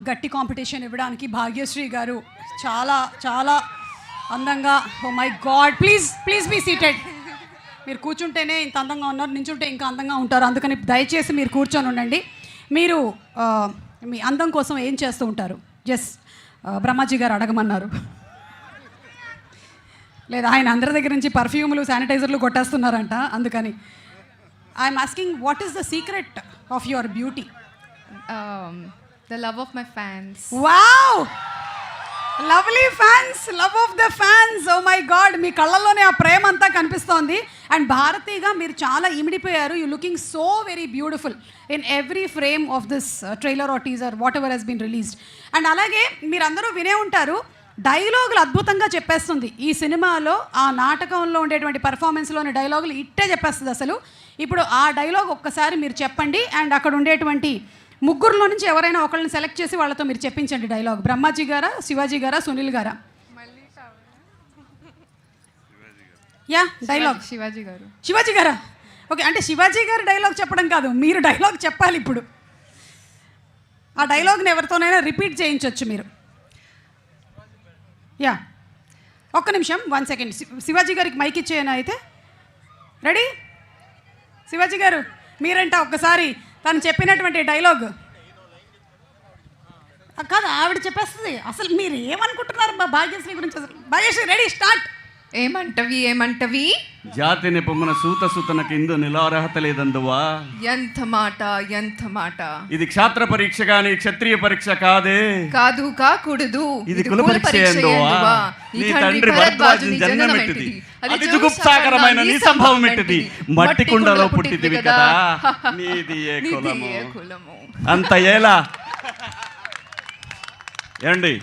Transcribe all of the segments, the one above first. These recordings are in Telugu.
గట్టి కాంపిటీషన్ ఇవ్వడానికి భాగ్యశ్రీ గారు చాలా చాలా అందంగా, oh my god, please please be seated. మీరు కూర్చుంటేనే ఇంత అందంగా ఉన్నారు, నించుంటే ఇంకా అందంగా ఉంటారు, అందుకని దయచేసి మీరు కూర్చొని ఉండండి. మీరు మీ అందం కోసం ఏం చేస్తూ ఉంటారు? జస్ట్ బ్రహ్మాజీ గారు అడగమన్నారు. లేదా ఆయన అందరి దగ్గర నుంచి పర్ఫ్యూమ్లు శానిటైజర్లు కొట్టేస్తున్నారంట, అందుకని I'm asking what is the secret of your beauty? The love of my fans. Wow! Lovely fans, love of the fans. Oh my God, మీ కళ్ళల్లోనే ఆ ప్రేమ అంతా కనిపిస్తోంది. అండ్ భారతీగా మీరు చాలా ఇమిడిపోయారు. You looking so very beautiful in every frame of this trailer or teaser, what has been released. And అలాగే మీరందరూ వినే ఉంటారు, డైలాగులు అద్భుతంగా చెప్పేస్తుంది ఈ సినిమాలో. ఆ నాటకంలో ఉండేటువంటి పర్ఫార్మెన్స్లోని డైలాగులు ఇట్టే చెప్పేస్తుంది అసలు. ఇప్పుడు ఆ డైలాగ్ ఒక్కసారి మీరు చెప్పండి, అండ్ అక్కడ ఉండేటువంటి ముగ్గురులో నుంచి ఎవరైనా ఒకళ్ళని సెలెక్ట్ చేసి వాళ్ళతో మీరు చెప్పించండి డైలాగ్. బ్రహ్మాజీ గారా, శివాజీ గారా, సునీల్ గారా? యా, డైలాగ్ శివాజీ గారు. శివాజీ గారా? ఓకే, అంటే శివాజీ గారు డైలాగ్ చెప్పడం కాదు, మీరు డైలాగ్ చెప్పాలి ఇప్పుడు. ఆ డైలాగ్ని ఎవరితోనైనా రిపీట్ చేయించవచ్చు మీరు. యా, ఒక్క నిమిషం, 1 సెకండ్. శివాజీ గారికి మైక్ ఇచ్చేయనా అయితే? రెడీ? శివాజీ గారు మీరంట ఒక్కసారి తను చెప్పినటువంటి డైలాగ్. కాదు, ఆవిడ చెప్పేస్తుంది. అసలు మీరు ఏమనుకుంటున్నారు భాగ్యశ్రీ గురించి? అసలు భాగ్యశ్రీ, రెడీ, స్టార్ట్. ఏమంటవి జాతిని పొమ్మన సూత సూతనకి ఇందు నిలార్హత లేదందువా. ఎంత మాట. ఇది క్షాత్ర పరీక్ష గాని క్షత్రియ పరీక్ష కాదే. కాదు కాకూడదు, ఇది కుల పరీక్ష ఎందువా. నీ తండ్రి భరద్వాజుని జన్మమెట్టిది, అది జుగుప్సాకరమైన నీ సంభవం ఎట్టిది. మట్టి కుండలో పుట్టిదివి కదా, నీది ఏ కులము. అంత ఏలా ఏమండి?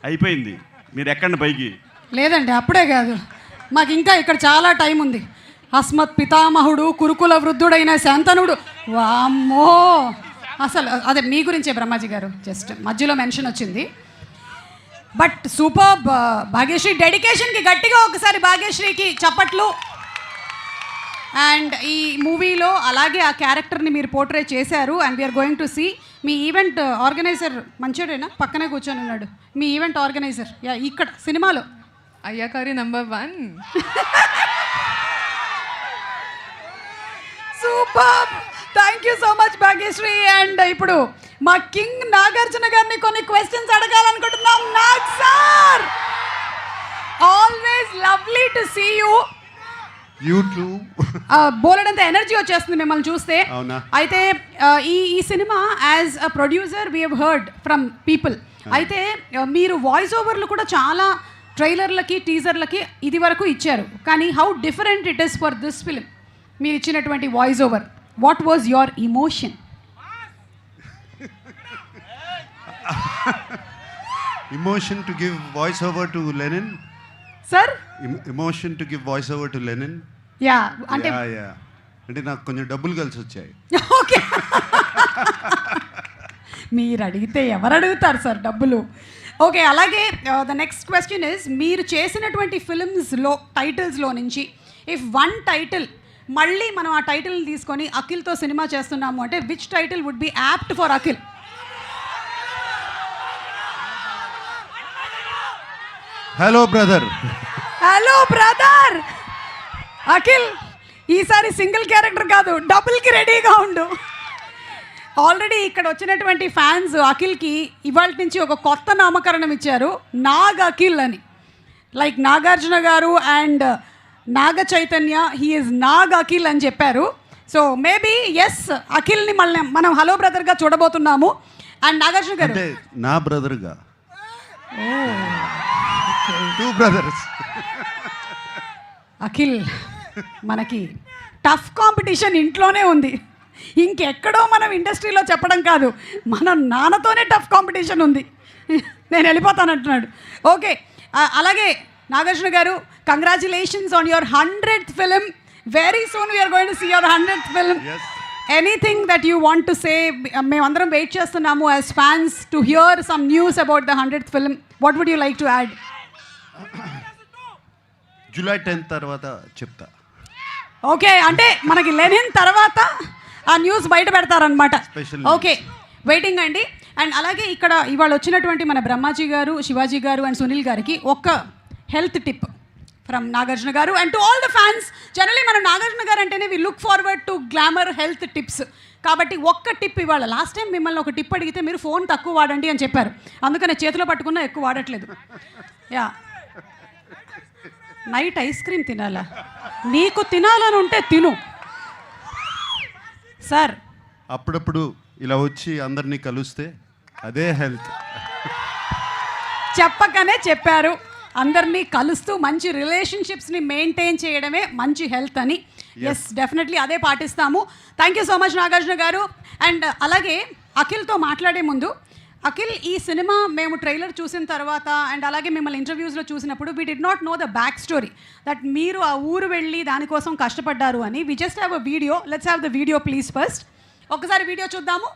అయిపోయింది, మీరు ఎక్కండి పైకి. లేదండి, అప్పుడే కాదు, మాకు ఇంకా ఇక్కడ చాలా టైం ఉంది. అస్మత్ పితామహుడు కురుకుల వృద్ధుడైన శాంతనుడు. వామ్మో, అసలు అదే మీ గురించే బ్రహ్మాజీ గారు, జస్ట్ మధ్యలో మెన్షన్ వచ్చింది. But super. భాగ్యశ్రీ డెడికేషన్కి గట్టిగా ఒకసారి భాగ్యశ్రీకి చప్పట్లు. అండ్ ఈ మూవీలో అలాగే ఆ క్యారెక్టర్ని మీరు పోర్ట్రే చేశారు. And we are going to see. మీ ఈవెంట్ ఆర్గనైజర్ మంచోడేనా? పక్కనే కూర్చొని ఉన్నాడు మీ ఈవెంట్ ఆర్గనైజర్. యా, ఇక్కడ సినిమాలో అయ్యాకారి number 1. Super, thank you so much Bhagyashree. And ఇప్పుడు మా కింగ్ నాగార్జున గారిని కొన్ని క్వశ్చన్స్ అడగాలనుకుంటున్నాం. Nag sir, always lovely to see you. బోలెడంత ఎనర్జీ వచ్చేస్తుంది మిమ్మల్ని చూస్తే. అయితే ఈ cinema as a producer we have heard from people. అయితే మీరు వాయిస్ ఓవర్లు కూడా చాలా ట్రైలర్లకి టీజర్లకి ఇది వరకు ఇచ్చారు, కానీ how different it is for this film? మీరు ఇచ్చినటువంటి voice over, what was your emotion? Emotion to give voice over to Lenin. Sir? Emotion to give voice over to Lenin. Yeah, అంటే అంటే నాకు కొంచెం డబ్బులు కలిసి వచ్చాయి. ఓకే, మీరు అడిగితే ఎవరు అడుగుతారు సార్ డబ్బులు? ఓకే, అలాగే ద నెక్స్ట్ క్వశ్చన్ ఇస్, మీరు చేసినటువంటి ఫిల్మ్స్లో టైటిల్స్లో నుంచి ఇఫ్ వన్ టైటిల్ మళ్ళీ మనం ఆ టైటిల్ని తీసుకొని అఖిల్తో సినిమా చేస్తున్నాము అంటే which title would be apt for Akhil? Hello brother. Hello brother. Akhil, ఈసారి సింగిల్ క్యారెక్టర్ కాదు, డబుల్కి రెడీగా ఉండు. ఆల్రెడీ ఇక్కడ వచ్చినటువంటి ఫ్యాన్స్ అఖిల్కి ఇవాళ నుంచి ఒక కొత్త నామకరణం ఇచ్చారు, నాగ్ అఖిల్ అని. Like Nagarjuna garu and Naga Chaitanya, he is Nag Akhil అని చెప్పారు. సో మేబీ ఎస్, అఖిల్ని మళ్ళీ మనం హలో బ్రదర్గా చూడబోతున్నాము. అండ్ నాగార్జున గారు నా బ్రదర్గా, 2 బ్రదర్స్. అఖిల్, మనకి టఫ్ కాంపిటీషన్ ఇంట్లోనే ఉంది, ఇంకెక్కడో మనం ఇండస్ట్రీలో చెప్పడం కాదు, మన నాన్నతోనే టఫ్ కాంపిటీషన్ ఉంది. నేను వెళ్ళిపోతానంటున్నాడు. ఓకే, అలాగే Nagarjuna garu, congratulations on your 100th film. Very soon we're going to see your 100th film. Anything that you want to say? మేమందరం వెయిట్ చేస్తున్నాము as fans to hear some news about the 100th film. What would you like to add? July 10th తర్వాత చెప్తా. ఓకే, అంటే మనకి లెనిన్ తర్వాత ఆ న్యూస్ బయట పెడతారనమాట. ఓకే, వెయిటింగ్ అండి. అండ్ అలాగే ఇక్కడ ఇవాళ వచ్చినటువంటి మన బ్రహ్మాజీ గారు, శివాజీ గారు అండ్ సునీల్ గారికి ఒక health tip from Nagarjuna garu and to all the fans. Generally మనం నాగార్జున గారు అంటేనే we look forward to glamour health tips. కాబట్టి ఒక్క టిప్ ఇవాళ. లాస్ట్ టైం మిమ్మల్ని ఒక టిప్ అడిగితే మీరు ఫోన్ తక్కువ వాడండి అని చెప్పారు, అందుకనే చేతిలో పట్టుకున్నా ఎక్కువ వాడట్లేదు. యా, నైట్ ఐస్ క్రీమ్ తినాలా? నీకు తినాలని ఉంటే తిను సార్. అప్పుడప్పుడు ఇలా వచ్చి అందరినీ కలుస్తే అదే హెల్త్. చెప్పకనే చెప్పారు, అందరినీ కలుస్తూ మంచి రిలేషన్షిప్స్ని మెయింటైన్ చేయడమే మంచి హెల్త్ అని. ఎస్, డెఫినెట్లీ అదే పాటిస్తాము. Thank you so much Nagarjuna garu. And అలాగే అఖిల్తో మాట్లాడే ముందు, అఖిల్, ఈ సినిమా మేము ట్రైలర్ చూసిన తర్వాత అండ్ అలాగే మిమ్మల్ని ఇంటర్వ్యూస్లో చూసినప్పుడు we did not know the back story that మీరు ఆ ఊరు వెళ్ళి దానికోసం కష్టపడ్డారు అని. We just have a video. Let's have the video please first. ఒకసారి వీడియో చూద్దాము.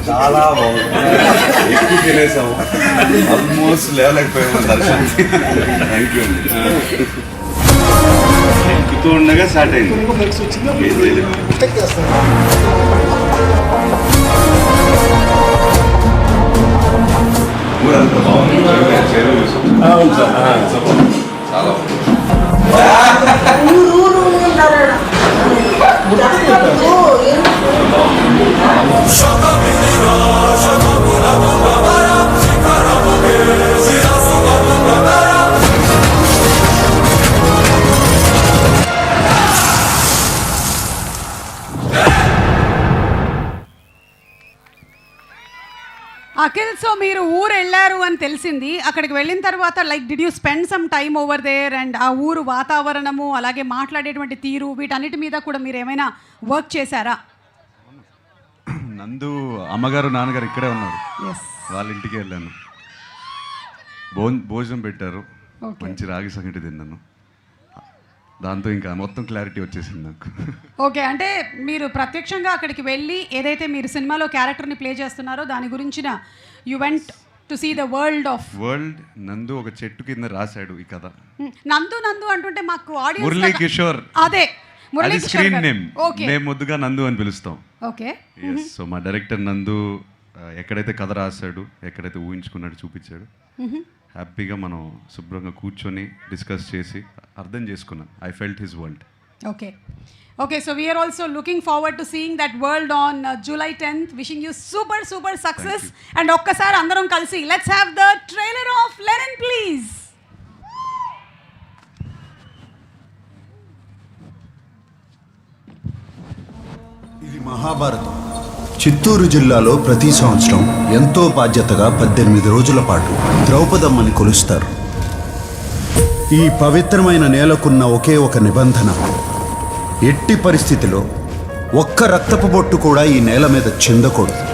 చాలా బాగుంది, ఎక్కువ తినేసాము, ఆల్మోస్ట్ లేవలేకపోయాము దర్శనానికి. థ్యాంక్ యూ అండి. ఎక్కుతూ ఉండగా స్టార్ట్ అయింది. ఊరంతా బాగుంది, చాలా బాగుంది. అఖిల్, సో మీరు ఊరు వెళ్ళారు అని తెలిసింది. అక్కడికి వెళ్ళిన తర్వాత like did you spend some time over there and ఆ ఊరు వాతావరణము అలాగే మాట్లాడేటువంటి తీరు వీటన్నిటి మీద కూడా మీరు ఏమైనా వర్క్ చేశారా? నందు అమ్మగారు నాన్నగారు ఇక్కడే ఉన్నారు, వాళ్ళ ఇంటికి వెళ్ళాను. భోజనం పెట్టారు, మంచి రాగి సంగటి తిన్నాను. దాంతో ఇంకా మొత్తం క్లారిటీ వచ్చేసింది నాకు. ఓకే, అంటే మీరు ప్రత్యక్షంగా అక్కడికి వెళ్ళి ఏదైతే మీరు సినిమాలో క్యారెక్టర్ని ప్లే చేస్తున్నారో దాని గురించిన you went to see the world. నందు ఒక చెట్టు కింద రాశాడు ఈ కథ. నందు నందు అంటుంటే మాకు ఆడియన్స్ మురళీ కిషోర్, అదే అది స్క్రీన్ నేమ్. మేము ముద్దుగా నందు అని పిలుస్తాం. ఓకే, సో మా డైరెక్టర్ నందు ఎక్కడైతే కథ రాశాడు, ఎక్కడైతే ఊహించుకున్నాడు చూపించాడు. హ్యాపీగా మనం శుభ్రంగా కూర్చొని డిస్కస్ చేసి అర్థం చేసుకున్నాం. I felt his world. Okay okay, so we're also looking forward to seeing that world on July 10th. Wishing you super super success. And ఒక్కసారి అందరం కలిసి let's have the trailer of Lenin please. ఇది మహాభారతం. చిత్తూరు జిల్లాలో ప్రతి సంవత్సరం ఎంతో బాధ్యతగా 18 రోజుల పాటు ద్రౌపదమ్మని కొలుస్తారు. ఈ పవిత్రమైన నేలకున్న ఒకే ఒక నిబంధన, ఎట్టి పరిస్థితిలో ఒక్క రక్తపు బొట్టు కూడా ఈ నేల మీద చిందకూడదు.